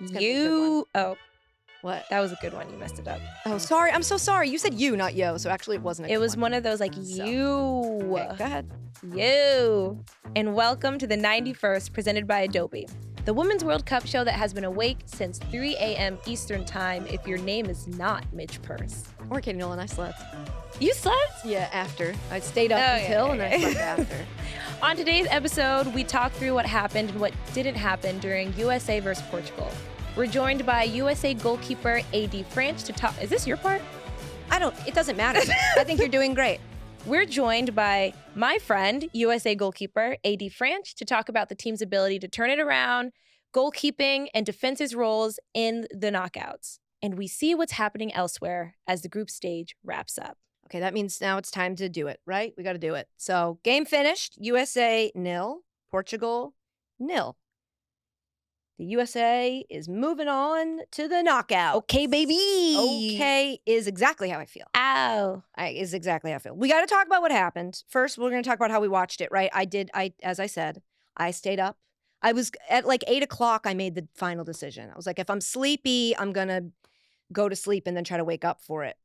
It's gonna be a good one. Oh, What? that was a good one. You messed it up. Oh, sorry. I'm so sorry. You said you, not yo. So actually, it wasn't. It was one of those like So. you. Okay, go ahead. You. And welcome to the 91st, presented by Adobe, the Women's World Cup show that has been awake since 3 a.m. Eastern Time if your name is not Midge Purce. Or Katie Nolan, I slept. You slept? Yeah, after. I stayed up until and I slept after. On today's episode, we talk through what happened and what didn't happen during USA versus Portugal. We're joined by USA goalkeeper AD Franch to talk. Is this your part? It doesn't matter. I think you're doing great. We're joined by my friend, USA goalkeeper AD Franch, to talk about the team's ability to turn it around, goalkeeping, and defense's roles in the knockouts. And we see what's happening elsewhere as the group stage wraps up. Okay, that means now it's time to do it, right? We got to do it. So, game finished. USA 0, Portugal 0. The USA is moving on to the knockout. Okay, baby. Okay is exactly how I feel. Ow. Is exactly how I feel. We got to talk about what happened. First, we're going to talk about how we watched it, right? As I said, I stayed up. I was at like 8 o'clock, I made the final decision. I was like, if I'm sleepy, I'm going to go to sleep and then try to wake up for it.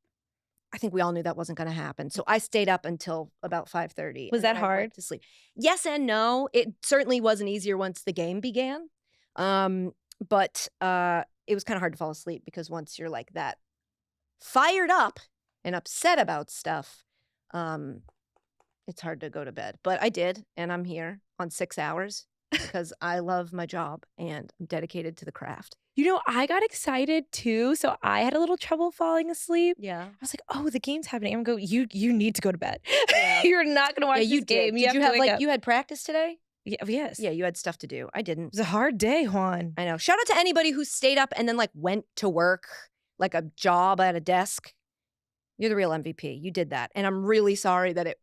I think we all knew that wasn't going to happen. So I stayed up until about 5:30. Was that hard? To sleep? Yes and no. It certainly wasn't easier once the game began. But it was kind of hard to fall asleep because once you're like that fired up and upset about stuff, it's hard to go to bed. But I did, and I'm here on 6 hours because I love my job and I'm dedicated to the craft. You know, I got excited too, so I had a little trouble falling asleep. Yeah. I was like, "Oh, the game's happening." I'm going, "You need to go to bed. Yeah. You're not going to watch Yeah, you this game. did. You Did you have have to wake like up." you had practice today? Yeah, yes. Yeah, you had stuff to do. I didn't. It was a hard day, Juan. I know. Shout out to anybody who stayed up and then like went to work, like a job at a desk. You're the real MVP. You did that. And I'm really sorry that it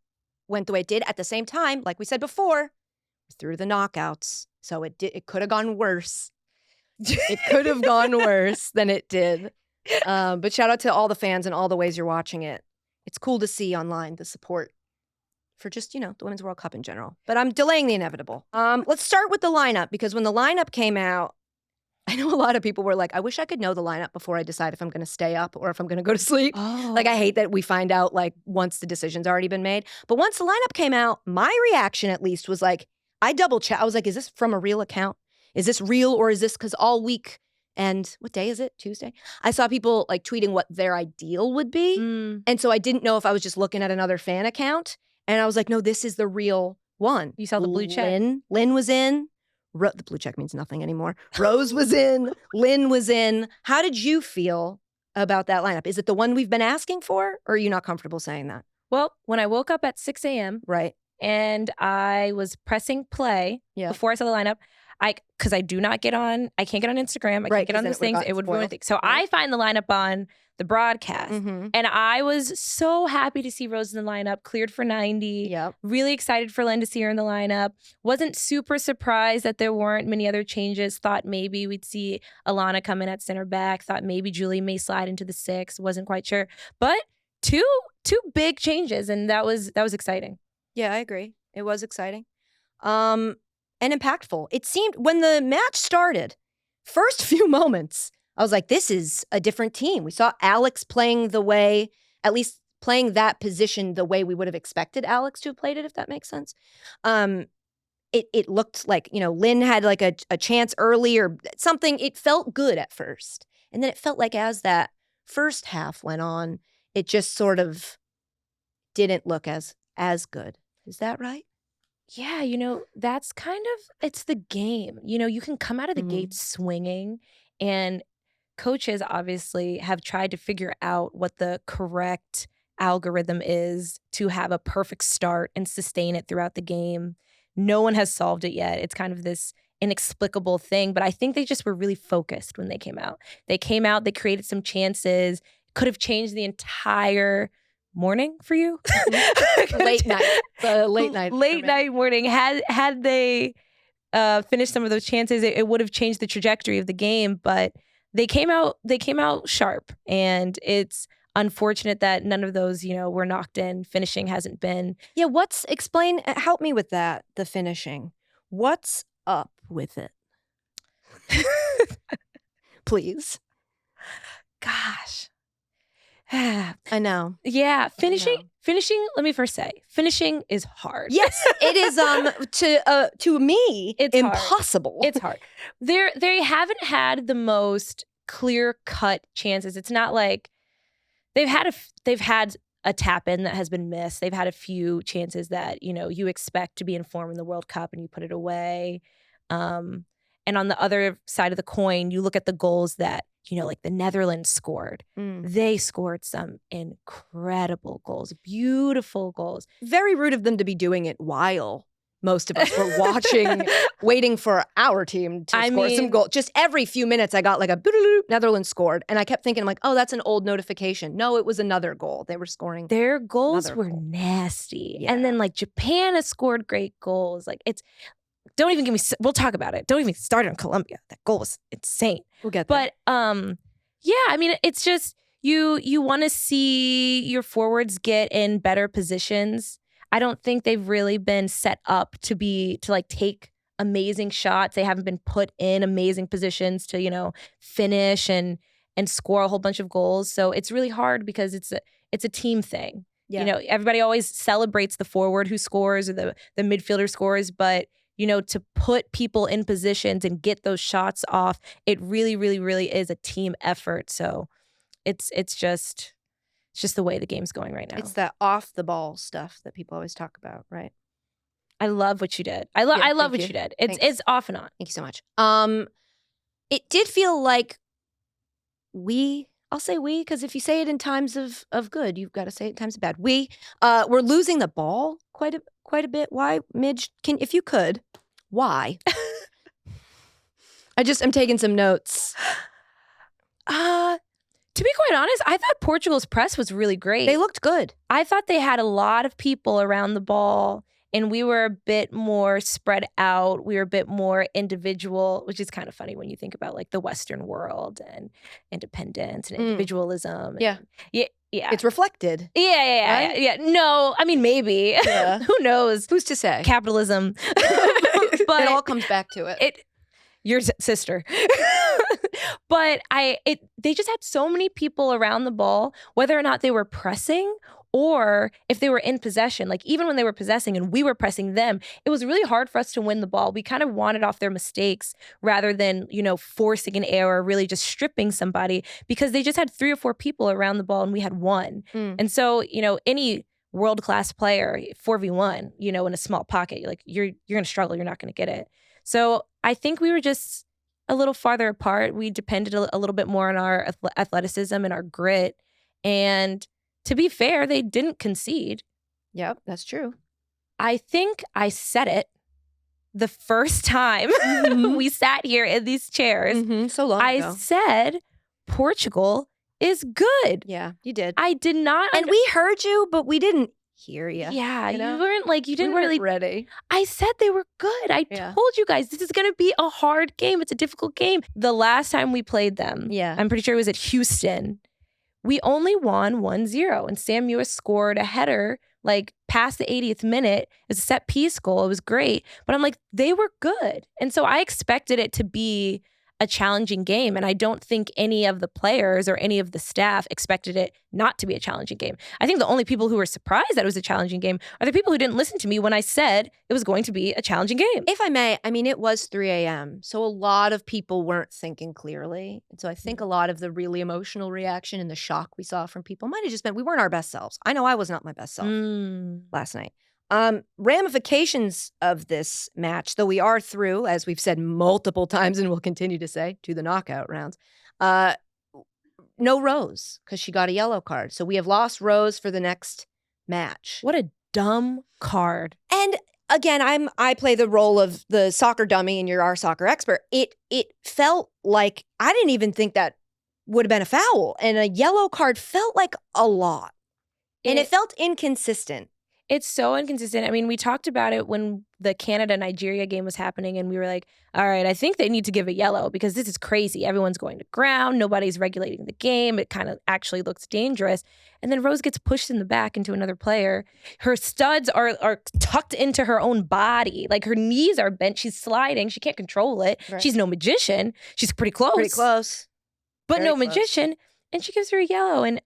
went the way it did. At the same time, like we said before, through the knockouts. So it could have gone worse. It could have gone worse than it did. But shout out to all the fans and all the ways you're watching it. It's cool to see online the support for just, the Women's World Cup in general. But I'm delaying the inevitable. Let's start with the lineup, because when the lineup came out, I know a lot of people were like, I wish I could know the lineup before I decide if I'm going to stay up or if I'm going to go to sleep. Oh. Like, I hate that we find out, like, once the decision's already been made. But once the lineup came out, my reaction, at least, was like, I double-checked. I was like, is this from a real account? Is this real, or is this because all week, and what day is it? Tuesday? I saw people, like, tweeting what their ideal would be. And so I didn't know if I was just looking at another fan account. And I was like, no, this is the real one. You saw the blue check. Lynn was in. The blue check means nothing anymore. Rose was in. Lynn was in. How did you feel about that lineup? Is it the one we've been asking for, or are you not comfortable saying that? Well, when I woke up at 6 a.m. Right. and I was pressing play before I saw the lineup, because I can't get on Instagram. I can't get on those things. It would ruin things. So I find the lineup on the broadcast. And I was so happy to see Rose in the lineup, cleared for 90. Yep. Really excited for Lynn to see her in the lineup. Wasn't super surprised that there weren't many other changes. Thought maybe we'd see Alana come in at center back. Thought maybe Julie may slide into the 6. Wasn't quite sure. But two big changes, and that was exciting. Yeah, I agree. It was exciting. And impactful. It seemed when the match started, first few moments, I was like, this is a different team. We saw Alex playing the way, at least playing that position the way we would have expected Alex to have played it, if that makes sense. It looked like, Lynn had like a chance early or something. It felt good at first. And then it felt like as that first half went on, it just sort of didn't look as good. Is that right? Yeah, that's kind of, it's the game. You can come out of the gate swinging, and coaches obviously have tried to figure out what the correct algorithm is to have a perfect start and sustain it throughout the game. No one has solved it yet. It's kind of this inexplicable thing, but I think they just were really focused when they came out. They created some chances, could have changed the entire morning for you. Late night morning. Had they finished some of those chances, it would have changed the trajectory of the game. But they came out sharp, and it's unfortunate that none of those were knocked in. Finishing hasn't been. Yeah, help me with that, the finishing. What's up with it? please. Gosh. I know. Yeah, finishing, let me first say, finishing is hard. Yes, it is to me, it's impossible. Hard. It's hard. They haven't had the most clear-cut chances. It's not like they've had a tap-in that has been missed. They've had a few chances that, you expect to be informed in the World Cup and you put it away. And on the other side of the coin, you look at the goals that, like the Netherlands scored. They scored some incredible goals, beautiful goals. Very rude of them to be doing it while most of us were watching, waiting for our team to score some goal. Just every few minutes, I got like a Netherlands scored. And I kept thinking, I'm like, oh, that's an old notification. No, it was another goal. They were scoring. Their goals were nasty. Yeah. And then like Japan has scored great goals. Like don't even we'll talk about it. Don't even start on Colombia. That goal was insane. We'll get there. But yeah, it's just you want to see your forwards get in better positions. I don't think they've really been set up to like take amazing shots. They haven't been put in amazing positions to, finish and score a whole bunch of goals. So it's really hard because it's a team thing. Yeah. Everybody always celebrates the forward who scores or the midfielder scores, but to put people in positions and get those shots off, it really, really, really is a team effort. So it's just the way the game's going right now. It's that off the ball stuff that people always talk about, right? I love what you did. I love what you did. It's off and on. Thank you so much. It did feel like I'll say we, because if you say it in times of good, you've got to say it in times of bad. We're losing the ball quite a bit. Why, Midge? If you could, why? I'm taking some notes. To be quite honest, I thought Portugal's press was really great. They looked good. I thought they had a lot of people around the ball, and we were a bit more spread out. We were a bit more individual, which is kind of funny when you think about like the Western world and independence and individualism. Yeah. Yeah. It's reflected. Yeah. Right? Yeah. No, maybe. Yeah. Who knows? Who's to say? Capitalism. But it all comes back to it. Your sister. But they just had so many people around the ball, whether or not they were pressing or if they were in possession. Like even when they were possessing and we were pressing them, it was really hard for us to win the ball. We kind of wanted off their mistakes rather than, forcing an error, really just stripping somebody, because they just had 3 or 4 people around the ball and we had 1. And so, any world-class player, 4v1, in a small pocket, you're going to struggle. You're not going to get it. So I think we were just a little farther apart. We depended a little bit more on our athleticism and our grit. And to be fair, they didn't concede. Yep, that's true. I think I said it the first time we sat here in these chairs. So long ago. I said Portugal is good. Yeah, you did. I did not. And we heard you, but we didn't hear you. Yeah, you didn't really ready. I said they were good. I told you guys this is going to be a hard game. It's a difficult game. The last time we played them, I'm pretty sure it was at Houston. We only won 1-0, and Sam Mewis scored a header like past the 80th minute. It was a set piece goal. It was great, but I'm like, they were good, and so I expected it to be a challenging game. And I don't think any of the players or any of the staff expected it not to be a challenging game. I think the only people who were surprised that it was a challenging game are the people who didn't listen to me when I said it was going to be a challenging game. If I may, it was 3 a.m. So a lot of people weren't thinking clearly. And so I think a lot of the really emotional reaction and the shock we saw from people might have just been, we weren't our best selves. I know I was not my best self last night. Ramifications of this match, though we are through, as we've said multiple times and will continue to say, to the knockout rounds. No Rose, because she got a yellow card. So we have lost Rose for the next match. What a dumb card. And again, I play the role of the soccer dummy and you're our soccer expert. It felt like, I didn't even think that would have been a foul. And a yellow card felt like a lot. And it felt inconsistent. It's so inconsistent. We talked about it when the Canada-Nigeria game was happening, and we were like, all right, I think they need to give a yellow because this is crazy. Everyone's going to ground. Nobody's regulating the game. It kind of actually looks dangerous. And then Rose gets pushed in the back into another player. Her studs are tucked into her own body. Like her knees are bent. She's sliding. She can't control it. Right. She's no magician. She's pretty close. Pretty close. but Very no close. magician. And she gives her a yellow. And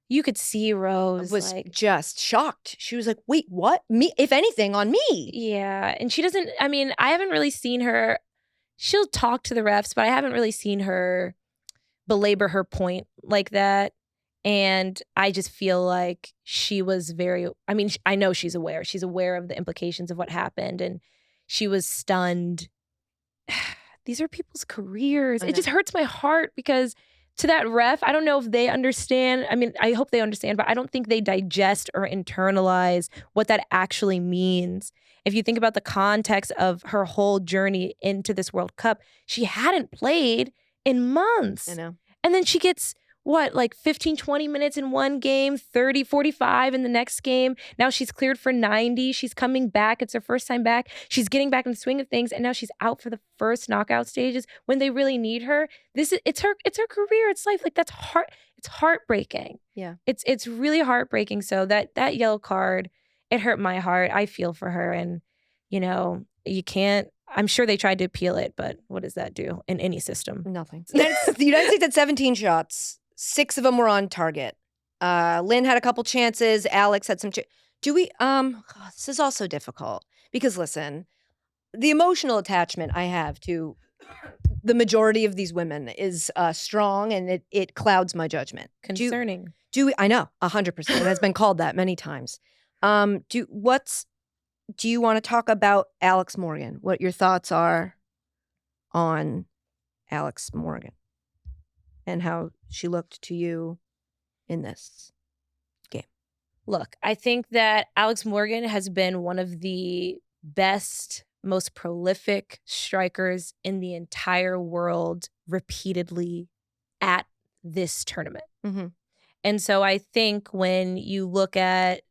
you could see Rose was like, just shocked. She was like, wait, what? Me? If anything, on me. yeah. And she doesn't, I mean, I haven't really seen her, she'll talk to the refs, but I haven't really seen her belabor her point like that. And I just feel like she was very, I mean, I know she's aware. She's aware of the implications of what happened. And she was stunned. These are people's careers. It just hurts my heart because to that ref, I don't know if they understand. I mean, I hope they understand, but I don't think they digest or internalize what that actually means. If you think about the context of her whole journey into this World Cup, she hadn't played in months. I know. And then she gets, what, like 15, 20 minutes in one game, 30, 45 in the next game. Now she's cleared for 90. She's coming back. It's her first time back. She's getting back in the swing of things. And now she's out for the first knockout stages when they really need her. It's her career. It's life. Like, that's it's heartbreaking. Yeah. It's really heartbreaking. So that yellow card, it hurt my heart. I feel for her. And, you can't, I'm sure they tried to appeal it, but what does that do in any system? Nothing. The United States had 17 shots. 6 of them were on target. Lynn had a couple chances. Alex had some. This is also difficult because listen, the emotional attachment I have to the majority of these women is strong, and it clouds my judgment. Concerning. I know 100%. It has been called that many times. Do you want to talk about Alex Morgan? What your thoughts are on Alex Morgan and how she looked to you in this game? Look, I think that Alex Morgan has been one of the best, most prolific strikers in the entire world repeatedly at this tournament. Mm-hmm. And so I think when you look at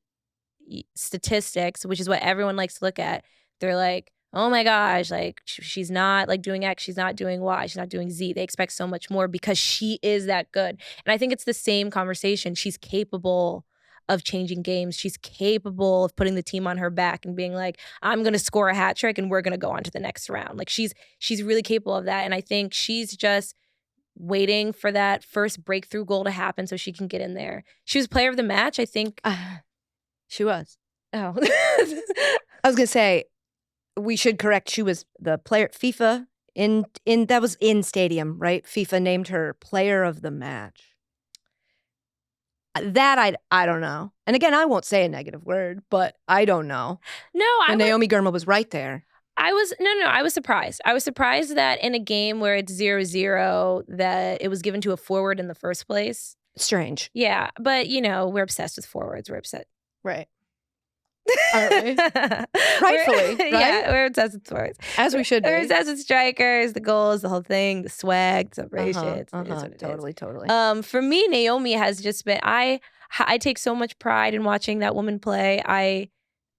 statistics, which is what everyone likes to look at, they're like, oh my gosh, like she's not like doing X, she's not doing Y, she's not doing Z. They expect so much more because she is that good. And I think it's the same conversation. She's capable of changing games. She's capable of putting the team on her back and being like, I'm going to score a hat trick and we're going to go on to the next round. Like she's really capable of that. And I think she's just waiting for that first breakthrough goal to happen so she can get in there. She was player of the match, I think. She was. Oh. I was going to say, we should correct. She was the player FIFA that was in stadium, right? FIFA named her player of the match. That I don't know. And again, I won't say a negative word, but I don't know. No, Naomi Girma was right there. I was surprised. I was surprised that in a game where it's 0-0 that it was given to a forward in the first place. Strange. Yeah, but we're obsessed with forwards. We're upset. Right. Aren't we? Rightfully, right? Yeah, we're obsessed with forwards. As we should be. We're obsessed with strikers, the goals, the whole thing, the swag, the celebration. Totally. For me, Naomi has just been. I take so much pride in watching that woman play.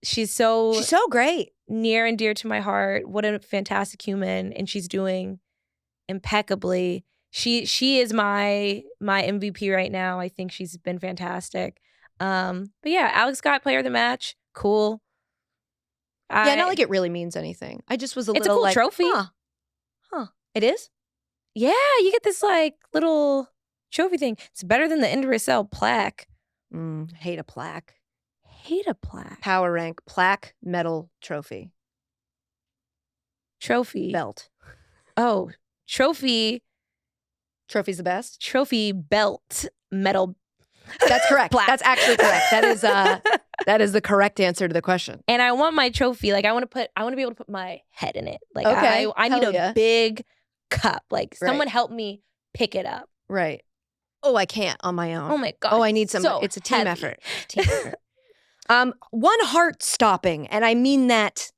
She's so great, near and dear to my heart. What a fantastic human, and she's doing impeccably. She is my MVP right now. I think she's been fantastic. But yeah, Alex got player of the match. Cool. Not like it really means anything. I just was It's a cool trophy. Huh. It is? Yeah, you get this like little trophy thing. It's better than the Inter plaque. Hate a plaque. Power rank plaque medal trophy. Belt. Oh, trophy. Trophy's the best. Trophy belt medal. That's correct. That's actually correct. That is the correct answer to the question. And I want my trophy. Like I want to be able to put my head in it. Like okay. I need a big cup. Like someone help me pick it up. Right. Oh, I can't on my own. Oh my God. Oh, I need some. It's a team effort. One heart stopping, and I mean that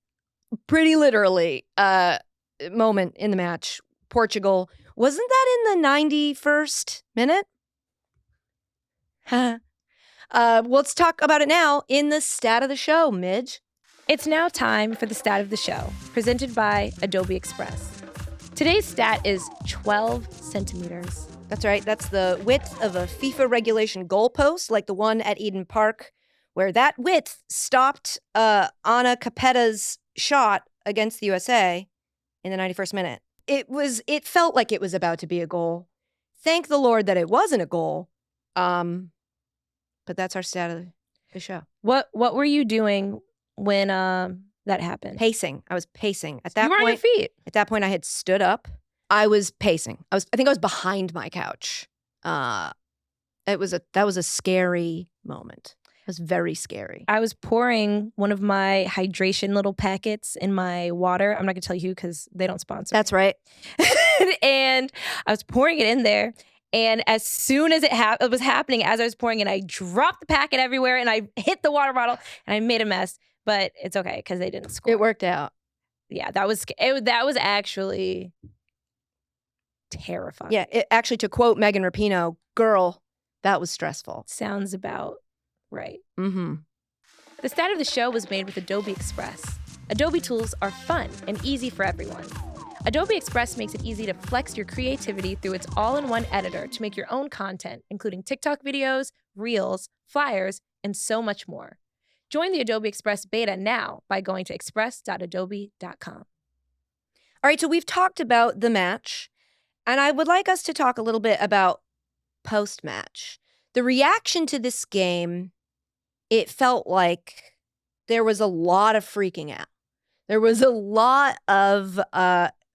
pretty literally, moment in the match. Portugal. Wasn't that in the 91st minute? Let's talk about it now in the stat of the show, Midge. It's now time for the stat of the show, presented by Adobe Express. Today's stat is 12 centimeters. That's right. That's the width of a FIFA regulation goalpost, like the one at Eden Park, where that width stopped Anna Capetta's shot against the USA in the 91st minute. It felt like it was about to be a goal. Thank the Lord that it wasn't a goal. But that's our stat of the show. What were you doing when that happened? Pacing. I was pacing. At that you were point, on your feet. At that point, I had stood up. I was pacing. I think I was behind my couch. That was a scary moment. It was very scary. I was pouring one of my hydration little packets in my water. I'm not gonna tell you who because they don't sponsor. That's right. And I was pouring it in there. And as soon as it was happening, as I was pouring it, I dropped the packet everywhere and I hit the water bottle and I made a mess. But it's okay because they didn't score. It worked out. Yeah, that was actually terrifying. Yeah, actually, to quote Megan Rapinoe, girl, that was stressful. Sounds about right. Mm-hmm. The stat of the show was made with Adobe Express. Adobe tools are fun and easy for everyone. Adobe Express makes it easy to flex your creativity through its all-in-one editor to make your own content, including TikTok videos, reels, flyers, and so much more. Join the Adobe Express beta now by going to express.adobe.com. All right, so we've talked about the match, and I would like us to talk a little bit about post-match. The reaction to this game, it felt like there was a lot of freaking out. There was a lot of,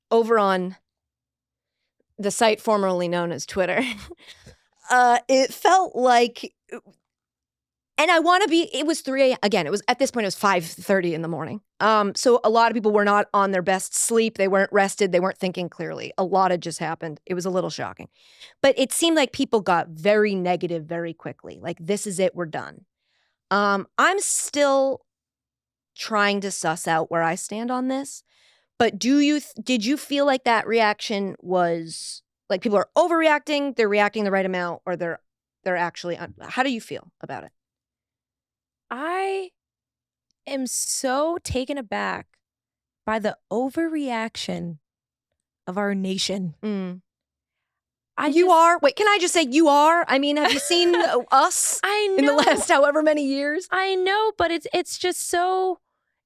over on the site formerly known as Twitter, it felt like, and I want to be, it was 3 a.m. Again, it was, at this point, it was 5:30 in the morning. So a lot of people were not on their best sleep. They weren't rested. They weren't thinking clearly. A lot had just happened. It was a little shocking. But it seemed like people got very negative very quickly. Like, this is it, we're done. I'm still trying to suss out where I stand on this. But did you feel like that reaction was like people are overreacting, they're reacting the right amount, or they're actually, how do you feel about it? I am so taken aback by the overreaction of our nation. You are? Wait, can I just say you are? I mean, have you seen us I know. in the last however many years? I know, but it's just so,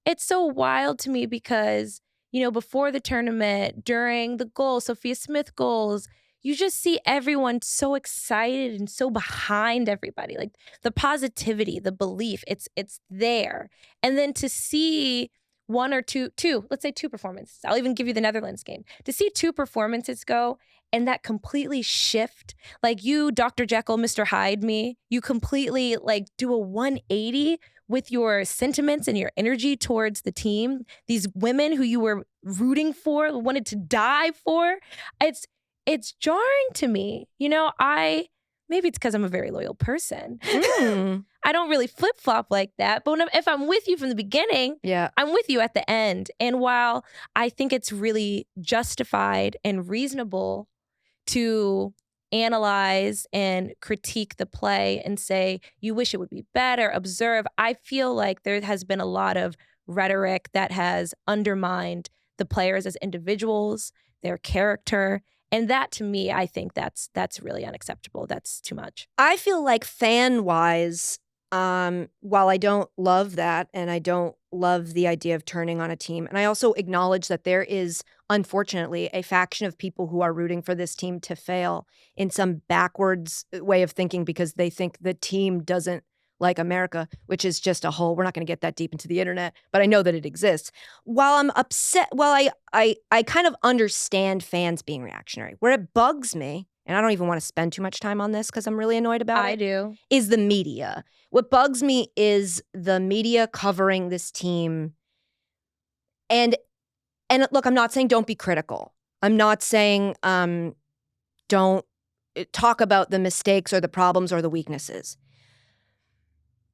it's so wild to me because, you know, before the tournament, during the goals, Sophia Smith goals, you just see everyone so excited and so behind everybody. Like the positivity, the belief, it's there. And then to see one or two, let's say 2 performances. I'll even give you the Netherlands game. To see 2 performances go and that completely shift, like you, Dr. Jekyll, Mr. Hyde me, you completely like do a 180 with your sentiments and your energy towards the team. These women who you were rooting for, wanted to die for. It's jarring to me. You know, maybe it's because I'm a very loyal person. I don't really flip-flop like that. But if I'm with you from the beginning, yeah, I'm with you at the end. And while I think it's really justified and reasonable to analyze and critique the play and say, you wish it would be better, observe, I feel like there has been a lot of rhetoric that has undermined the players as individuals, their character. And that, to me, I think that's really unacceptable. That's too much. I feel like fan-wise, while I don't love that and I don't love the idea of turning on a team, and I also acknowledge that there is, unfortunately, a faction of people who are rooting for this team to fail in some backwards way of thinking because they think the team doesn't like America, which is just a whole, we're not going to get that deep into the internet, but I know that it exists. While I'm upset, I kind of understand fans being reactionary. Where it bugs me, and I don't even want to spend too much time on this because I'm really annoyed about it. I do. Is the media. What bugs me is the media covering this team. And look, I'm not saying don't be critical. I'm not saying don't talk about the mistakes or the problems or the weaknesses.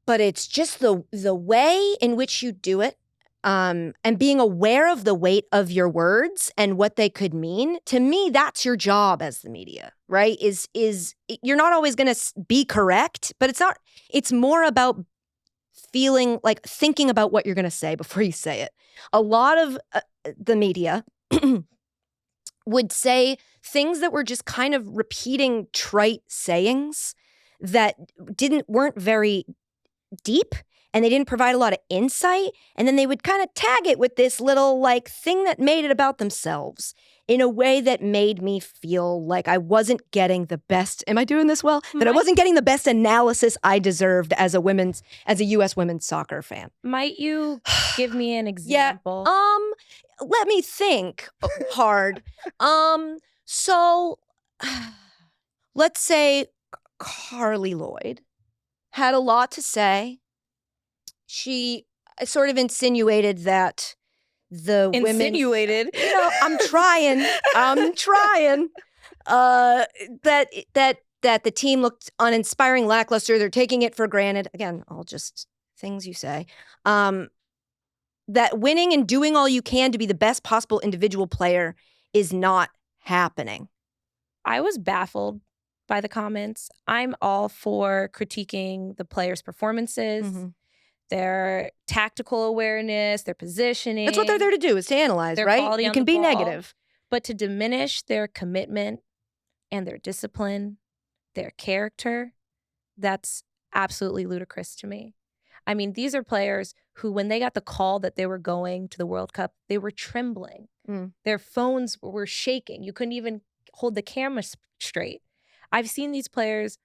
But it's just the way in which you do it, and being aware of the weight of your words and what they could mean. To me, that's your job as the media, right? Is you're not always going to be correct, but it's not. It's more about feeling like thinking about what you're going to say before you say it. A lot of the media would say things that were just kind of repeating trite sayings that weren't very deep, and they didn't provide a lot of insight, and then they would kind of tag it with this little like thing that made it about themselves. in a way that made me feel like I wasn't getting the best. Am I doing this well? That I wasn't getting the best analysis I deserved as a U.S. women's soccer fan. Might you give me an example? Let me think hard. So let's say Carly Lloyd had a lot to say. She sort of insinuated that the women... Insinuated? I'm trying. That the team looked uninspiring, lackluster. They're taking it for granted. Again, all just things you say. That winning and doing all you can to be the best possible individual player is not happening. I was baffled by the comments. I'm all for critiquing the players' performances, their tactical awareness, their positioning. That's what they're there to do, is to analyze, right? You can be negative. But to diminish their commitment and their discipline, their character, that's absolutely ludicrous to me. I mean, these are players who, when they got the call that they were going to the World Cup, they were trembling. Their phones were shaking. You couldn't even hold the camera straight. I've seen these players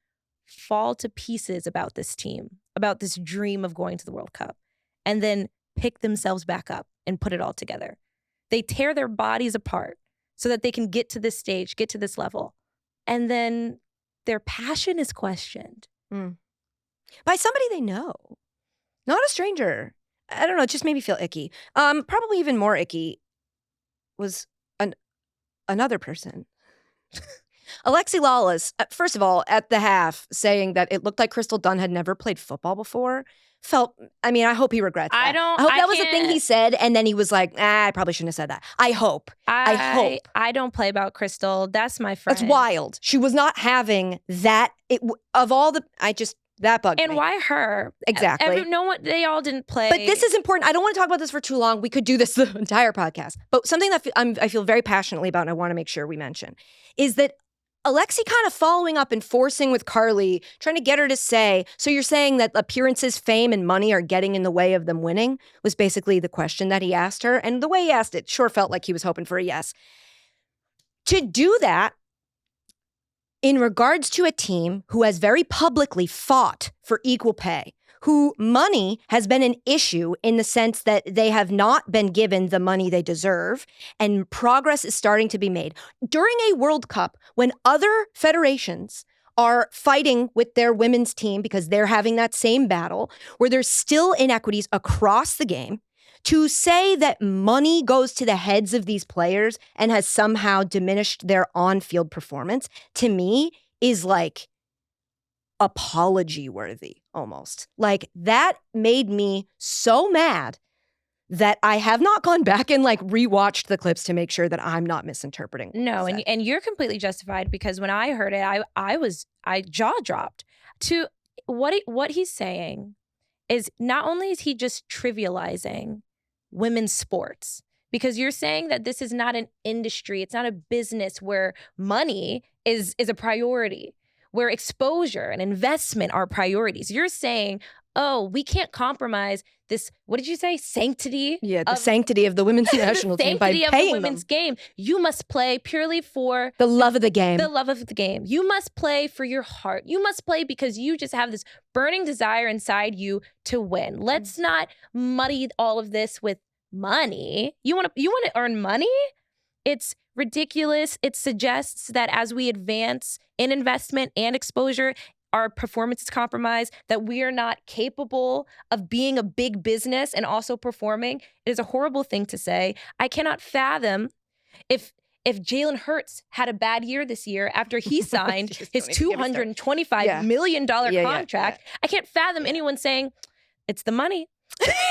fall to pieces about this team, about this dream of going to the World Cup, and then pick themselves back up and put it all together. They tear their bodies apart so that they can get to this stage, get to this level. And then their passion is questioned. By somebody they know. Not a stranger. I don't know, it just made me feel icky. Probably even more icky was another person. Alexi Lawless, first of all, at the half, saying that it looked like Crystal Dunn had never played football before, I hope he regrets that. I hope that was the thing he said, and then he was like, I probably shouldn't have said that. I hope. I don't play about Crystal. That's my friend. That's wild. She was not having that. That bugged me. And why her? Exactly. They all didn't play. But this is important. I don't want to talk about this for too long. We could do this the entire podcast. But something that I feel very passionately about, and I want to make sure we mention, is that Alexi kind of following up and forcing with Carly, trying to get her to say, so you're saying that appearances, fame, and money are getting in the way of them winning, was basically the question that he asked her. And the way he asked it sure felt like he was hoping for a yes. To do that, in regards to a team who has very publicly fought for equal pay, who money has been an issue in the sense that they have not been given the money they deserve, and progress is starting to be made. During a World Cup, when other federations are fighting with their women's team because they're having that same battle, where there's still inequities across the game, to say that money goes to the heads of these players and has somehow diminished their on-field performance, to me, is like apology worthy almost. Like, that made me so mad that I have not gone back and like rewatched the clips to make sure that I'm not misinterpreting. No, and you're completely justified, because when I heard it, I jaw dropped. To what he's saying is, not only is he just trivializing women's sports, because you're saying that this is not an industry, it's not a business where money is a priority, where exposure and investment are priorities. You're saying, oh, we can't compromise this, what did you say, sanctity? Yeah, the sanctity of the women's national team by paying them. Sanctity of the women's game. You must play purely for the love of the game. The love of the game. You must play for your heart. You must play because you just have this burning desire inside you to win. Let's not muddy all of this with money. You want to earn money? It's ridiculous. It suggests that as we advance in investment and exposure, our performance is compromised, that we are not capable of being a big business and also performing. It is a horrible thing to say. I cannot fathom if Jalen Hurts had a bad year this year after he signed his $225 million contract. I can't fathom anyone saying, it's the money.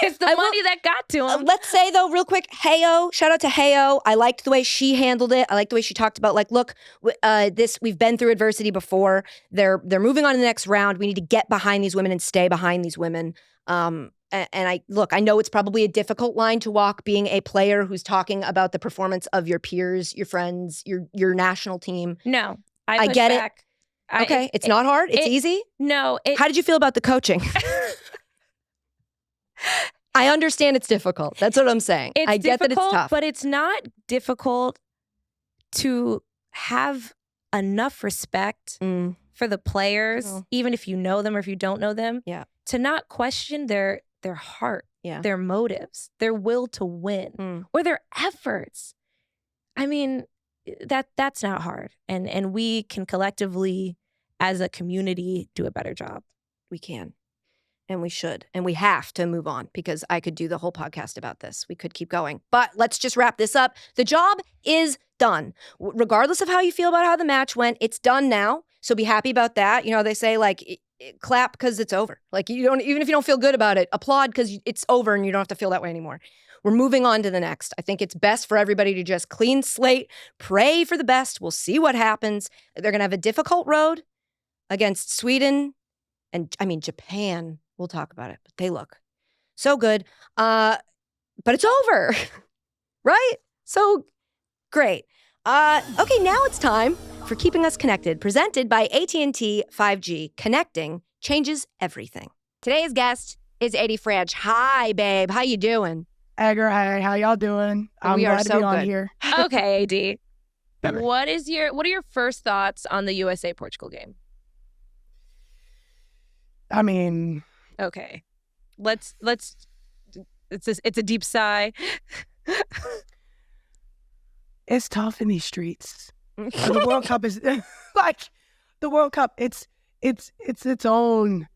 It's the money that got to him. Let's say, though, real quick, Heyo, shout out to Heyo. I liked the way she handled it. I liked the way she talked about, like, look, we've been through adversity before. They're moving on to the next round. We need to get behind these women and stay behind these women. And I know it's probably a difficult line to walk, being a player who's talking about the performance of your peers, your friends, your national team. No, I get back. Okay, it's not hard. It's easy. No. How did you feel about the coaching? I understand it's difficult. That's what I'm saying. I get that it's tough. But it's not difficult to have enough respect for the players, even if you know them or if you don't know them, to not question their heart, their motives, their will to win, or their efforts. I mean, that's not hard. And we can collectively, as a community, do a better job. We can. And we should. And we have to move on, because I could do the whole podcast about this. We could keep going. But let's just wrap this up. The job is done. Regardless of how you feel about how the match went, it's done now. So be happy about that. You know, they say, like, clap because it's over. Like, you don't, even if you don't feel good about it, applaud because it's over and you don't have to feel that way anymore. We're moving on to the next. I think it's best for everybody to just clean slate, pray for the best. We'll see what happens. They're going to have a difficult road against Sweden and, I mean, Japan. We'll talk about it, but they look so good. But it's over, right? So great. Okay, now it's time for Keeping Us Connected, presented by AT&T 5G. Connecting changes everything. Today's guest is Franch. Hi, babe. How you doing? Edgar, hi. How y'all doing? I'm glad to be on here. Okay, AD. What are your first thoughts on the USA-Portugal game? I mean... Okay, let's. It's a deep sigh. It's tough in these streets. The World Cup is like the World Cup. It's its own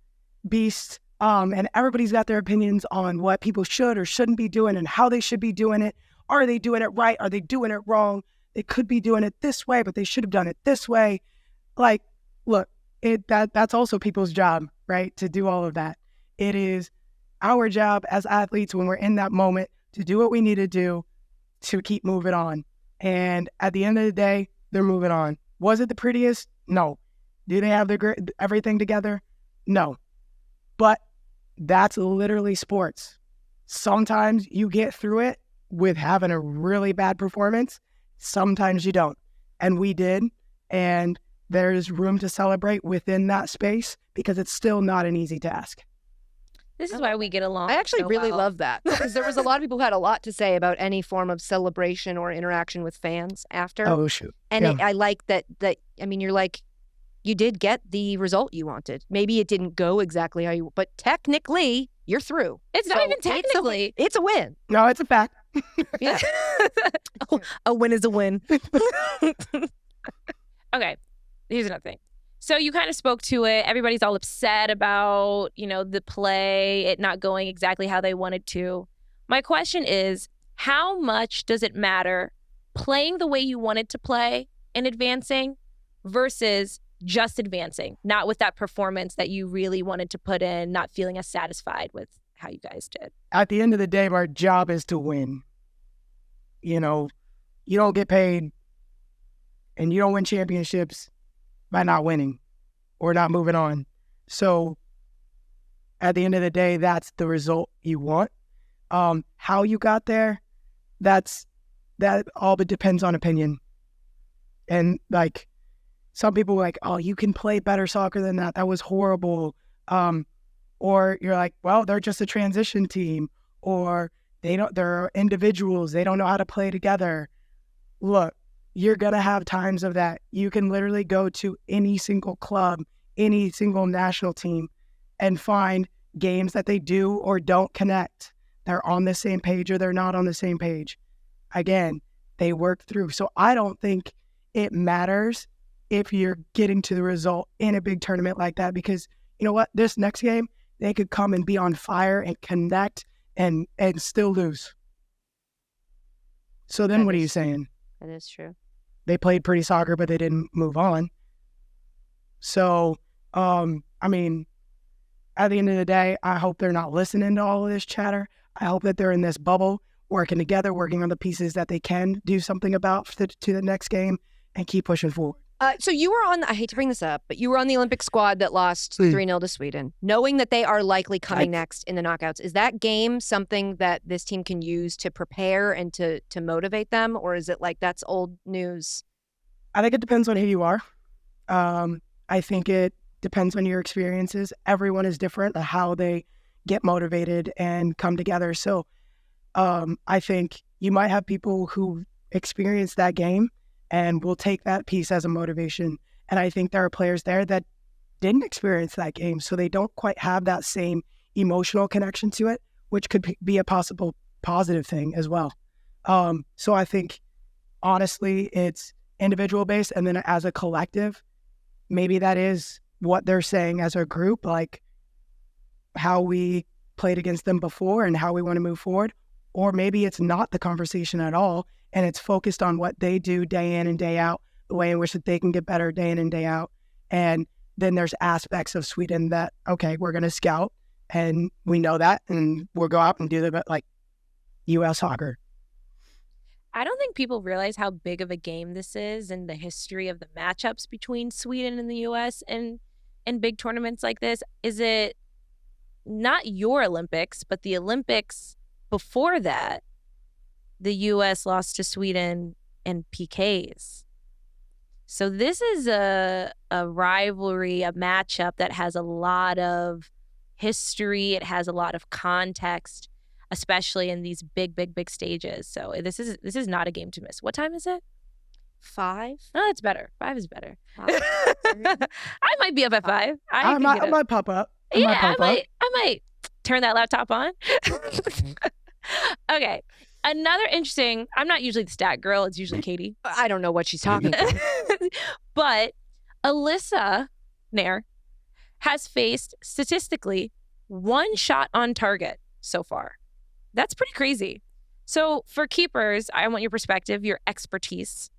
beast. And everybody's got their opinions on what people should or shouldn't be doing and how they should be doing it. Are they doing it right? Are they doing it wrong? They could be doing it this way, but they should have done it this way. Like, look, that's also people's job, right? To do all of that. It is our job as athletes when we're in that moment to do what we need to do to keep moving on. And at the end of the day, they're moving on. Was it the prettiest? No. Do they have everything together? No. But that's literally sports. Sometimes you get through it with having a really bad performance. Sometimes you don't. And we did. And there's room to celebrate within that space because it's still not an easy task. This is why we get along. I actually so really well. love that, because there was a lot of people who had a lot to say about any form of celebration or interaction with fans after. Oh, shoot. And Yeah. I like that, I mean, you're like, you did get the result you wanted. Maybe it didn't go exactly how you, but technically, you're through. It's not even technically. It's a win. No, it's a fact. Yeah. A win is a win. Okay, here's another thing. So you kind of spoke to it. Everybody's all upset about, the play, it not going exactly how they wanted to. My question is, how much does it matter playing the way you wanted to play and advancing versus just advancing, not with that performance that you really wanted to put in, not feeling as satisfied with how you guys did? At the end of the day, our job is to win. You don't get paid and you don't win championships by not winning or not moving on. So at the end of the day, that's the result you want. How you got there, that all but depends on opinion. And like some people are like, oh, you can play better soccer than that. That was horrible. Or you're like, well, they're just a transition team, or they're individuals. They don't know how to play together. Look, you're going to have times of that. You can literally go to any single club, any single national team and find games that they do or don't connect. They're on the same page or they're not on the same page. Again, they work through. So I don't think it matters if you're getting to the result in a big tournament like that, because you know what? This next game, they could come and be on fire and connect and still lose. So then what are you saying? That is true. They played pretty soccer, but they didn't move on. So, I mean, at the end of the day, I hope they're not listening to all of this chatter. I hope that they're in this bubble, working together, working on the pieces that they can do something about to the next game and keep pushing forward. So you were on, I hate to bring this up, but you were on the Olympic squad that lost 3-0 to Sweden, knowing that they are likely coming next in the knockouts. Is that game something that this team can use to prepare and to motivate them? Or is it like that's old news? I think it depends on who you are. I think it depends on your experiences. Everyone is different, how they get motivated and come together. So I think you might have people who experience that game and we'll take that piece as a motivation. And I think there are players there that didn't experience that game, so they don't quite have that same emotional connection to it, which could be a possible positive thing as well. So I think, honestly, it's individual based, and then as a collective, maybe that is what they're saying as a group, like how we played against them before and how we want to move forward. Or maybe it's not the conversation at all, and it's focused on what they do day in and day out, the way in which that they can get better day in and day out. And then there's aspects of Sweden that, okay, we're going to scout, and we know that, and we'll go out and do the, like, U.S. soccer. I don't think people realize how big of a game this is and the history of the matchups between Sweden and the U.S. and big tournaments like this. Is it not your Olympics, but the Olympics before that, the U.S. lost to Sweden in PKs. So this is a rivalry, a matchup that has a lot of history. It has a lot of context, especially in these big stages. So this is not a game to miss. What time is it? 5? Oh, that's better. 5 is better. I might be up at 5. I might pop up. I might turn that laptop on. Okay. Another interesting, I'm not usually the stat girl. It's usually Katie. I don't know what she's talking about. But Alyssa Nair has faced, statistically, 1 shot on target so far. That's pretty crazy. So for keepers, I want your perspective, your expertise.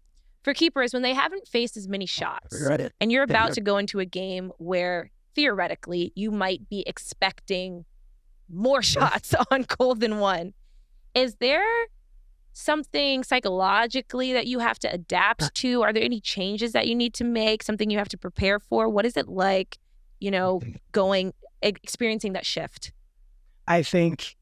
For keepers, when they haven't faced as many shots, and you're about to go into a game where theoretically you might be expecting more shots on goal than 1, is there something psychologically that you have to adapt to? Are there any changes that you need to make, something you have to prepare for? What is it like, experiencing that shift? I think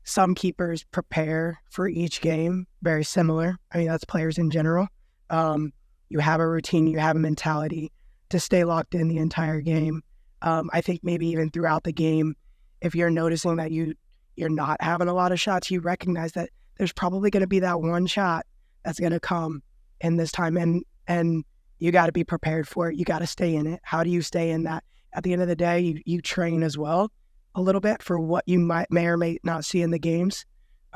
some keepers prepare for each game very similar. I mean, that's players in general. You have a routine, you have a mentality to stay locked in the entire game. I think maybe even throughout the game, if you're noticing that you're not having a lot of shots, you recognize that there's probably going to be that 1 shot that's going to come in this time, and you got to be prepared for it. You got to stay in it. How do you stay in that? At the end of the day, you train as well a little bit for what you may or may not see in the games.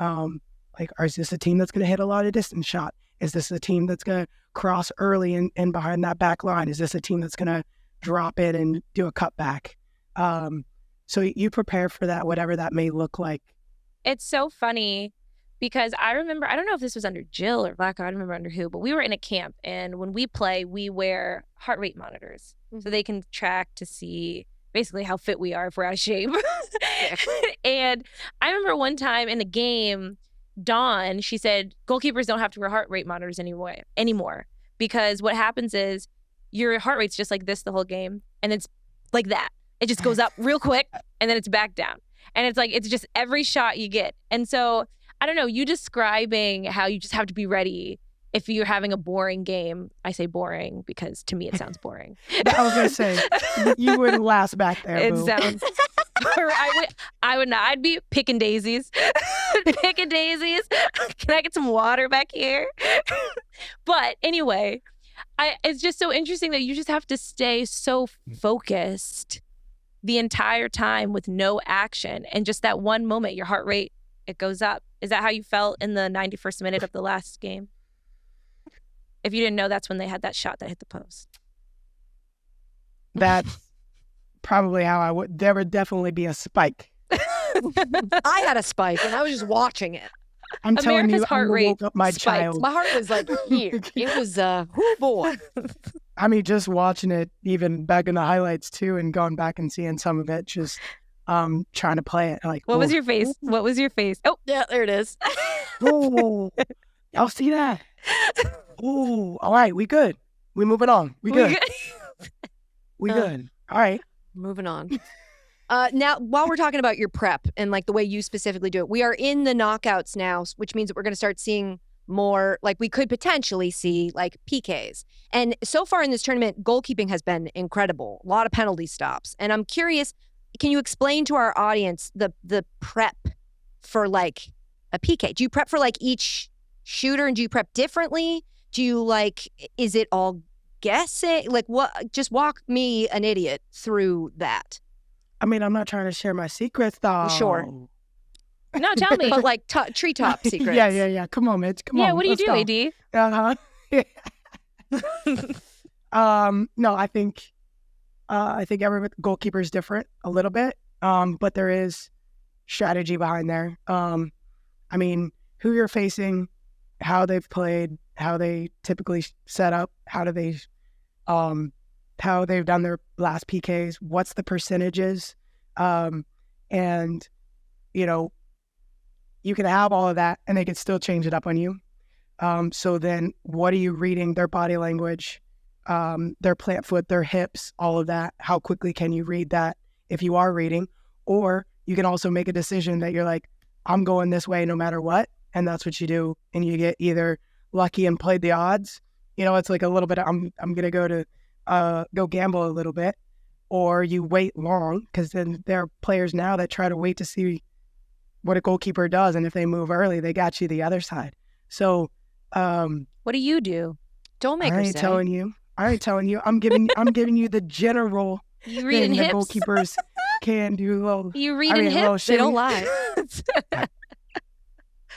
Is this a team that's going to hit a lot of distance shot? Is this a team that's going to cross early and behind that back line? Is this a team that's going to drop in and do a cutback? So you prepare for that, whatever that may look like. It's so funny because I remember, I don't know if this was under Jill or Black, I don't remember under who, but we were in a camp, and when we play, we wear heart rate monitors so they can track to see basically how fit we are if we're out of shape. And I remember one time in the game, Dawn, she said, goalkeepers don't have to wear heart rate monitors anymore because what happens is your heart rate's just like this the whole game, and it's like that. It just goes up real quick, and then it's back down. And it's just every shot you get. And so, I don't know, you describing how you just have to be ready if you're having a boring game. I say boring because to me it sounds boring. I was going to say, you wouldn't last back there, It boo. sounds... I would not. I'd be picking daisies. Picking daisies. Can I get some water back here? But anyway, it's just so interesting that you just have to stay so focused the entire time with no action, and just that one moment, your heart rate, it goes up. Is that how you felt in the 91st minute of the last game? If you didn't know, that's when they had that shot that hit the post. That's probably how I would. There would definitely be a spike. I had a spike, and I was just watching it. I'm telling America's you, heart I rate woke up my spiked. child. My heart was like here. It was, oh boy. I mean, just watching it, even back in the highlights too, and going back and seeing some of it, just trying to play it. Like, What was your face? What was your face? Oh, Yeah, there it is. Oh, y'all see that? Oh, all right, we good. We moving on. We good. We good. All right. Moving on. Now, while we're talking about your prep and like the way you specifically do it, we are in the knockouts now, which means that we're going to start seeing more, like we could potentially see like PKs. And so far in this tournament, goalkeeping has been incredible. A lot of penalty stops. And I'm curious, can you explain to our audience the prep for like a PK? Do you prep for like each shooter, and do you prep differently? Do you like, is it all guessing? Like what, just walk me, an idiot, through that. I mean, I'm not trying to share my secrets, though. Sure. No, tell me. But like treetop secrets. Yeah. Come on, Midge. Come on. Yeah, what do you let's do, go. AD? No, I think every goalkeeper is different a little bit, but there is strategy behind there. I mean, who you're facing, how they've played, how they typically set up, how they've done their last PKs, what's the percentages, and you can have all of that, and they can still change it up on you. So then, what are you reading? Their body language, their plant foot, their hips, all of that. How quickly can you read that if you are reading? Or you can also make a decision that you're like, I'm going this way no matter what. And that's what you do. And you get either lucky and played the odds. It's like a little bit, I'm going to go gamble a little bit. Or you wait long, because then there are players now that try to wait to see what a goalkeeper does. And if they move early, they got you the other side. So what do you do? Don't make her say. I ain't telling you. I'm giving you the general You reading thing that hips? goalkeepers can do. You reading hips? They don't lie.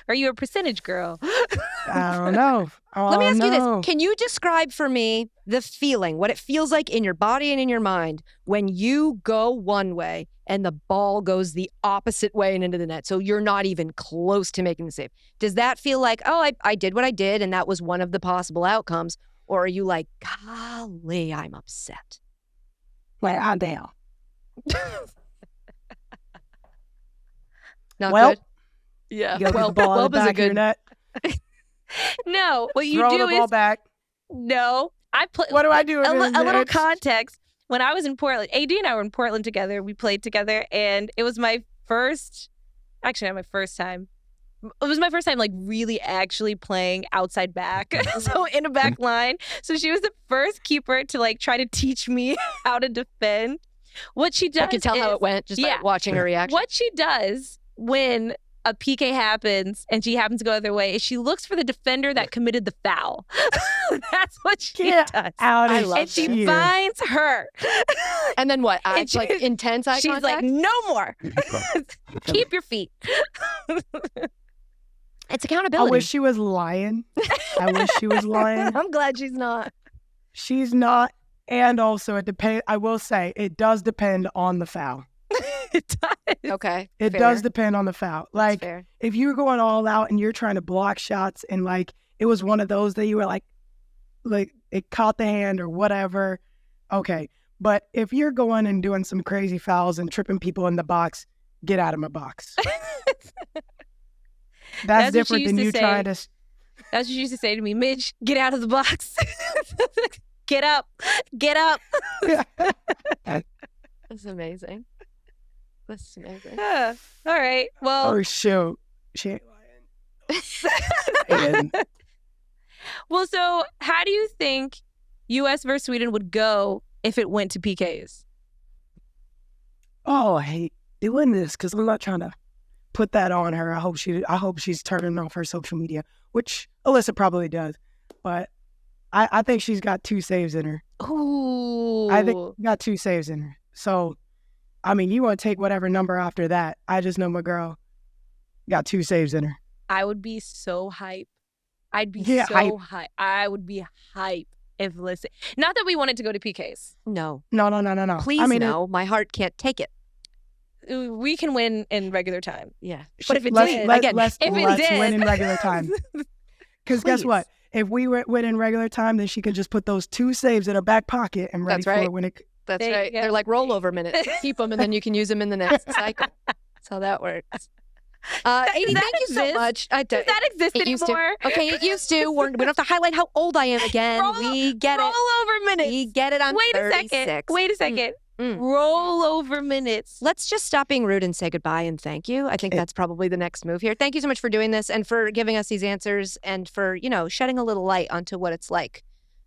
Are you a percentage girl? I don't know. Let me ask you this. Can you describe for me the feeling, what it feels like in your body and in your mind when you go one way and the ball goes the opposite way and into the net? So you're not even close to making the save. Does that feel like, oh, I did what I did and that was one of the possible outcomes? Or are you like, golly, I'm upset? Like, I'm down. Not Well, good? Yeah. You gotta get the ball in the back of your net. No, what you Throw do the ball is back. no. I play. What do I do? A little context. When I was in Portland, AD and I were in Portland together. We played together, and it was my first. Actually, not my first time. It was my first time, like, really actually playing outside back, so in a back line. So she was the first keeper to like try to teach me how to defend. What she does, I can tell how it went just by watching her reaction. What she does when a PK happens and she happens to go the other way is she looks for the defender that committed the foul. That's what she does. Out I love and she finds her. And then what? And she- Like intense eye She's contact? like, no more. Keep your feet. It's I accountability. wish she was lying. I'm glad she's not. She's not. And also, it depends. I will say, it does depend on the foul. It does. Okay. It fair. does depend on the foul. That's Like, fair. if you're going all out and you're trying to block shots and like it was one of those that you were like it caught the hand or whatever, okay. But if you're going and doing some crazy fouls and tripping people in the box, get out of my box. That's what different she than used you to trying say. to. That's what she used to say to me, Midge, get out of the box. Get up. Get up. That's amazing. That's amazing. All right. Well, Oh shoot, she ain't lying. And well, so how do you think US versus Sweden would go if it went to PKs? I hate doing this because I'm not trying to put that on her. I hope she's turning off her social media, which Alyssa probably does. But I think she's got 2 saves in her. Ooh. I think she got 2 saves in her. So, I mean, you want to take whatever number after that. I just know my girl got 2 saves in her. I would be so hype. I'd be Yeah, so hype. I would be hype if Alyssa. Not that we wanted to go to PKs. No. No. Please, I mean, no. My heart can't take it. We can win in regular time. Yeah. But if it let's, did, let, again, let's, if it let's did. win in regular time. Because guess Please. what? If we win in regular time, then she can just put those 2 saves in her back pocket and ready That's right. for when it. That's There you right. go. They're like rollover minutes. Keep them, and then you can use them in the next cycle. That's how that works. Adi, that thank you so exist? much. Does that exist It used to. anymore? Okay, it used to. We don't have to highlight how old I am again. We get it. Rollover minutes. We get it. I'm Wait 36. a second. Wait a second. Mm. Rollover minutes. Let's just stop being rude and say goodbye and thank you. I think that's probably the next move here. Thank you so much for doing this and for giving us these answers and for, shedding a little light onto what it's like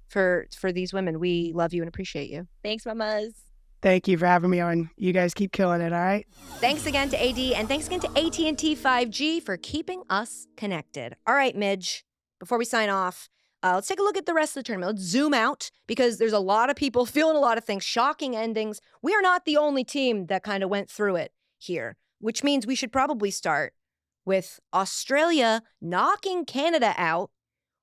for these women. We love you and appreciate you. Thanks, mamas. Thank you for having me on. You guys keep killing it, all right? Thanks again to AD and thanks again to AT&T 5G for keeping us connected. All right, Midge, before we sign off, Let's take a look at the rest of the tournament. Let's zoom out because there's a lot of people feeling a lot of things, shocking endings. We are not the only team that kind of went through it here, which means we should probably start with Australia knocking Canada out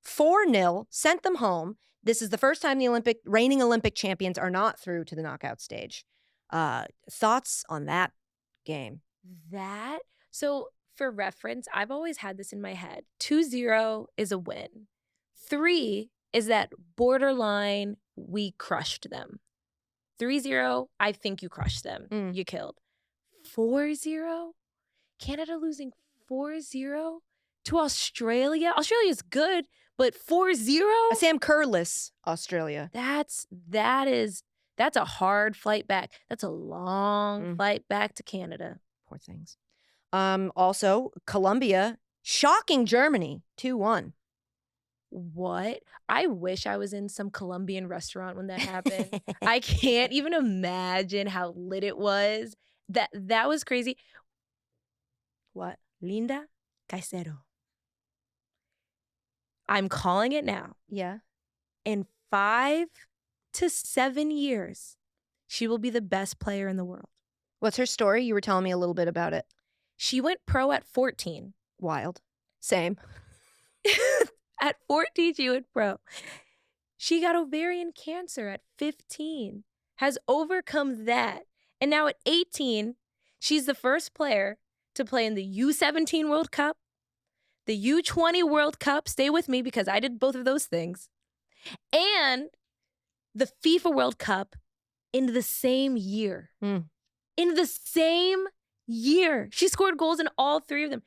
4-0, sent them home. This is the first time the reigning Olympic champions are not through to the knockout stage. Thoughts on that game? So for reference, I've always had this in my head. 2-0 is a win. 3 is that borderline, we crushed them. 3-0, I think you crushed them. You killed. 4-0? Canada losing 4-0 to Australia? Australia's good, but 4-0? A Sam Kerr-less Australia. That's a hard flight back. That's a long flight back to Canada. Poor things. Also, Colombia shocking Germany 2-1. What? I wish I was in some Colombian restaurant when that happened. I can't even imagine how lit it was. That was crazy. What? Linda Caceido. I'm calling it now. Yeah. In 5 to 7 years, she will be the best player in the world. What's her story? You were telling me a little bit about it. She went pro at 14. Wild. Same. At 14, she went pro. She got ovarian cancer at 15, has overcome that. And now at 18, she's the first player to play in the U17 World Cup, the U20 World Cup, stay with me because I did both of those things, and the FIFA World Cup in the same year. In the same year. She scored goals in all 3 of them.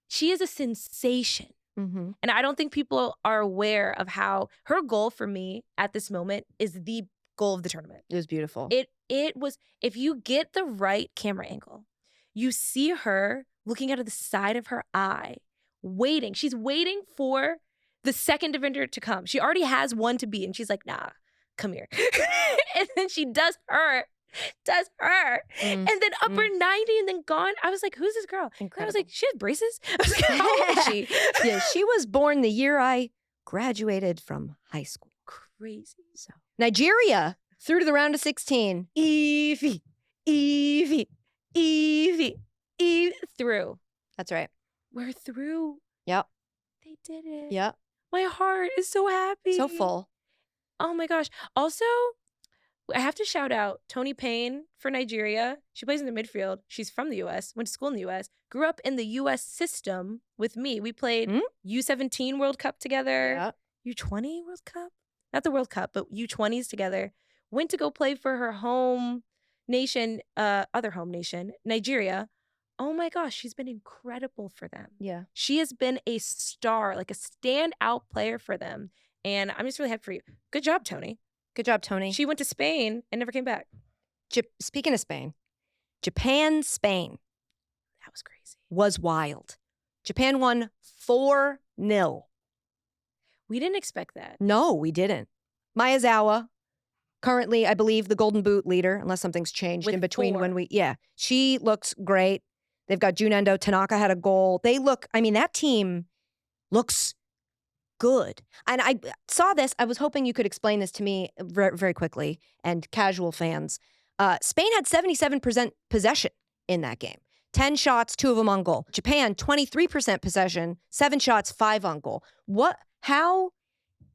She is a sensation. And I don't think people are aware of how her goal for me at this moment is the goal of the tournament. It was beautiful. It was, if you get the right camera angle, you see her looking out of the side of her eye, waiting. She's waiting for the second defender to come. She already has one to beat, and she's like, nah, come here. And then she does her. And then upper 90 and then gone. I was like, who's this girl? And I was like, she has braces? I was like, how old is she? Yeah, she was born the year I graduated from high school. Crazy. So Nigeria through to the round of 16. Evie, through. That's right. We're through. Yep. They did it. Yep. My heart is so happy. So full. Oh my gosh. Also, I have to shout out Toni Payne for Nigeria. She plays in the midfield. She's from the U.S., went to school in the U.S., grew up in the U.S. system with me. We played U17 World Cup together, U20 World Cup, not the World Cup, but U20s together. Went to go play for her home nation, other home nation, Nigeria. Oh my gosh, she's been incredible for them. Yeah. She has been a star, like a standout player for them. And I'm just really happy for you. Good job, Toni. Good job, Toni. She went to Spain and never came back. Speaking of Spain, Japan, Spain. That was crazy. Was wild. Japan won 4-0. We didn't expect that. No, we didn't. Miyazawa, currently, I believe, the Golden Boot leader, unless something's changed With in between 4. when she looks great. They've got Junendo. Tanaka had a goal. That team looks good. And I saw this. I was hoping you could explain this to me very, very quickly and casual fans. Spain had 77% possession in that game. 10 shots, 2 of them on goal. Japan, 23% possession, 7 shots, 5 on goal. How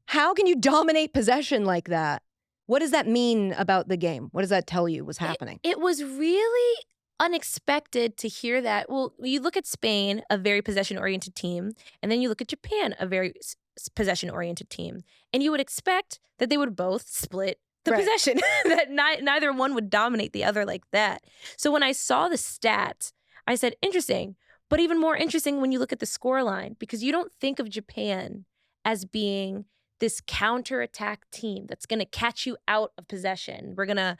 can you dominate possession like that? What does that mean about the game? What does that tell you was happening? It was really unexpected to hear that. Well, you look at Spain, a very possession-oriented team, and then you look at Japan, a very possession-oriented team, and you would expect that they would both split the possession, that neither one would dominate the other like that. So when I saw the stats, I said, interesting, but even more interesting when you look at the scoreline, because you don't think of Japan as being this counterattack team that's going to catch you out of possession. We're going to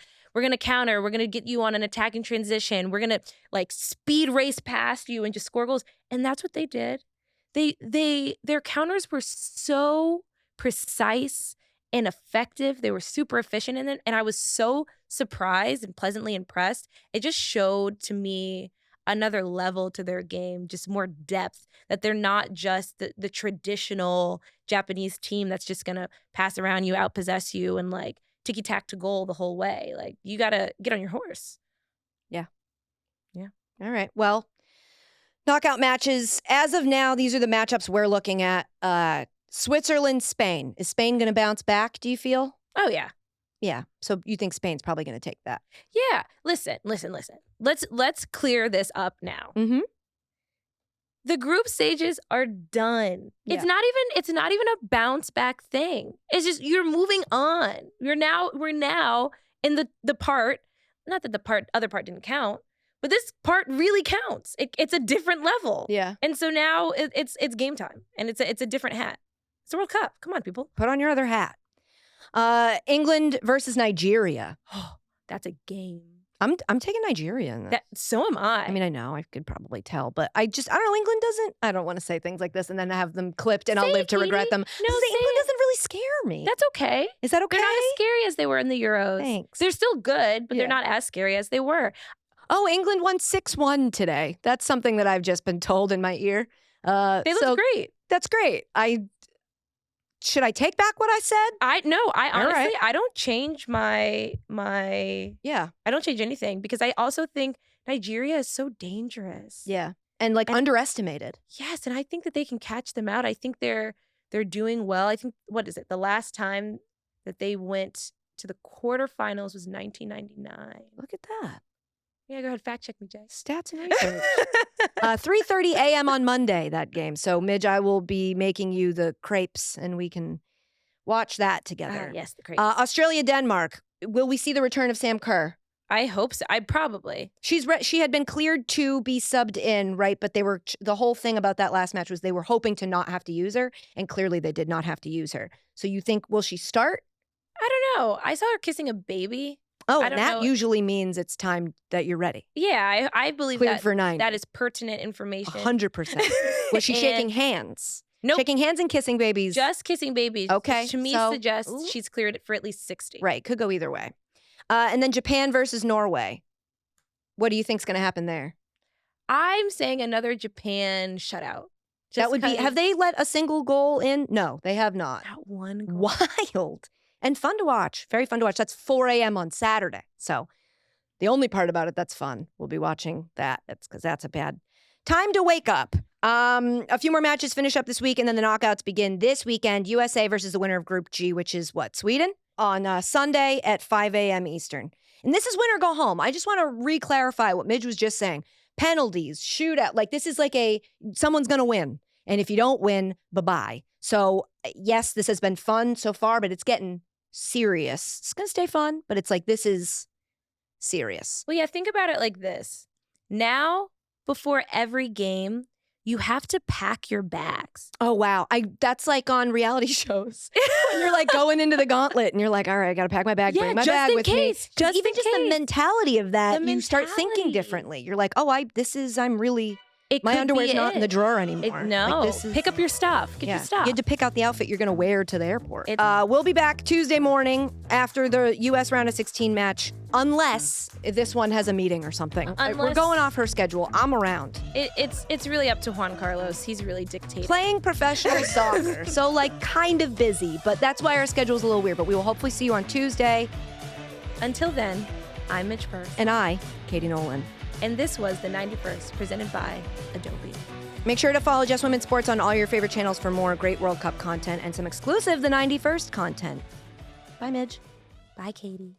counter. We're going to get you on an attacking transition. We're going to like speed race past you and just score goals. And that's what they did. Their counters were so precise and effective. They were super efficient in it. And I was so surprised and pleasantly impressed. It just showed to me another level to their game, just more depth, that they're not just the traditional Japanese team that's just going to pass around you, outpossess you, and like ticky-tack to goal the whole way. Like, you got to get on your horse. Yeah. Yeah. All right. Well, knockout matches. As of now, these are the matchups we're looking at. Switzerland, Spain. Is Spain going to bounce back, do you feel? Oh, yeah. Yeah. So you think Spain's probably going to take that? Yeah. Listen. Let's clear this up now. Mm-hmm. The group stages are done. Yeah. It's not even a bounce back thing. It's just you're moving on. We're now in the part, not that the other part didn't count, but this part really counts. It's a different level. Yeah. And so now it's game time, and it's a different hat. It's the World Cup. Come on, people. Put on your other hat. England versus Nigeria. Oh, that's a game. I'm taking Nigeria in this. So am I. I mean, I know I could probably tell, but I don't know. England doesn't. I don't want to say things like this and then have them clipped, and I'll live to regret them. No, England doesn't really scare me. That's okay. Is that okay? They're not as scary as they were in the Euros. Thanks. They're still good, but Yeah. they're not as scary as they were. Oh, England won 6-1 today. That's something that I've just been told in my ear. They looked great. That's great. Should I take back what I said? I honestly, right. I don't change my Yeah. I don't change anything, because I also think Nigeria is so dangerous. Yeah. And underestimated. Yes, and I think that they can catch them out. I think they're doing well. I think, what is it? The last time that they went to the quarterfinals was 1999. Look at that. Yeah, go ahead, fact check me, Jay. Stats and research. 3:30 a.m. on Monday, that game. So, Midge, I will be making you the crepes, and we can watch that together. Yes, the crazy. Australia, Denmark. Will we see the return of Sam Kerr? I hope so. I probably. She had been cleared to be subbed in, right? But the whole thing about that last match was they were hoping to not have to use her, and clearly they did not have to use her. So you think, will she start? I don't know. I saw her kissing a baby. Oh, I and don't that know. usually means it's time that you're ready. Yeah, I believe Cleared that for 9. that is pertinent information. 100%. Was she shaking hands? Nope. Shaking hands and kissing babies. Just kissing babies. Okay, Which to me so- suggests Ooh. she's cleared it for at least 60. Right, could go either way. And then Japan versus Norway. What do you think's going to happen there? I'm saying another Japan shutout. That would be. Have they let a single goal in? No, they have not. Not one goal. Wild and fun to watch. Very fun to watch. That's 4 a.m. on Saturday. So the only part about it that's fun, we'll be watching that. That's because that's a bad time to wake up. A few more matches finish up this week, and then the knockouts begin this weekend. USA versus the winner of Group G, which is what, Sweden? On Sunday at 5 a.m. Eastern. And this is win or go home. I just want to re-clarify what Midge was just saying. Penalties, shootout, like this is like someone's going to win. And if you don't win, bye-bye. So yes, this has been fun so far, but it's getting serious. It's going to stay fun, but it's like, this is serious. Well, yeah, think about it like this. Now, before every game, you have to pack your bags. Oh, wow. That's like on reality shows. When you're like going into the gauntlet and you're like, all right, I got to pack my bag, bring my bag with me. Just even just the mentality of that, The you start thinking mentality. differently. You're like, oh, I'm really, It my could underwear's be not in the it. drawer anymore. No, Like, this is, pick up your stuff. Get your stuff. You had to pick out the outfit you're going to wear to the airport. It's- We'll be back Tuesday morning after the U.S. round of 16 match, unless this one has a meeting or something. We're Unless- going off her schedule. I'm around. It's really up to Juan Carlos. He's really dictating. Playing professional soccer, so like kind of busy, but that's why our schedule's a little weird. But we will hopefully see you on Tuesday. Until then, I'm Midge Purce. And I, Katie Nolan. And this was the 91st, presented by Adobe. Make sure to follow Just Women Sports on all your favorite channels for more great World Cup content and some exclusive The 91st content. Bye, Midge. Bye, Katie.